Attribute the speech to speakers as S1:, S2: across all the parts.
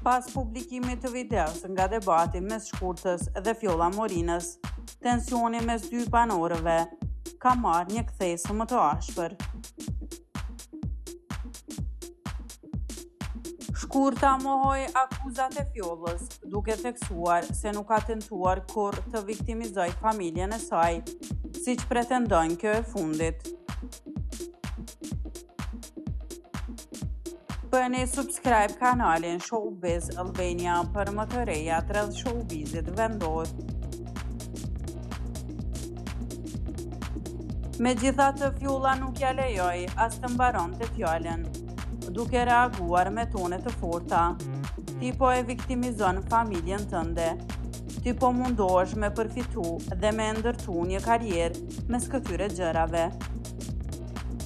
S1: Pas publikimit të videos nga debati mes Shkurtës dhe Fjolla Morinës, tensioni mes dy banorëve ka marrë një kthesë më të ashpër. Shkurta mohoi akuzat e Fjollës, duke theksuar se nuk ka tentuar kurrë të viktimizojë familjen e saj, siç pretendojnë kjo e fundit. Bëni subscribe kanalin Showbiz Albania për më të rejat rreth showbizit vendor. Megjithatë, Fjolla nuk ja lejoi as të mbaronte fjalën, duke reaguar me tone të forta. Ti po e viktimizon familjen tënde. Ti po mundohesh me përfitu dhe me ndërtu një karrierë mes këtyre gjërave.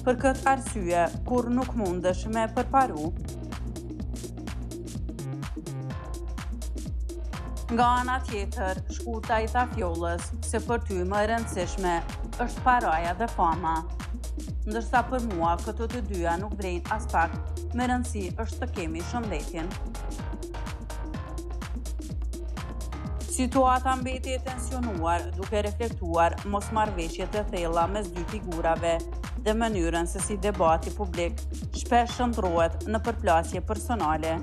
S1: Për këtë arsye, kur nuk mundesh me përparu. Nga ana tjetër, Shkurta i tha Fjollës se për ty më e rëndësishme është paraja dhe fama, ndërsa për mua këto të dyja nuk vlen as pak, me rëndësi është të kemi shëndetin. Situata mbeti e tensionuar duke reflektuar mosmarrëveshjet e thella mes dy figurave dhe mënyrën se si debati publik shpesh shndrohet në përplasje personale.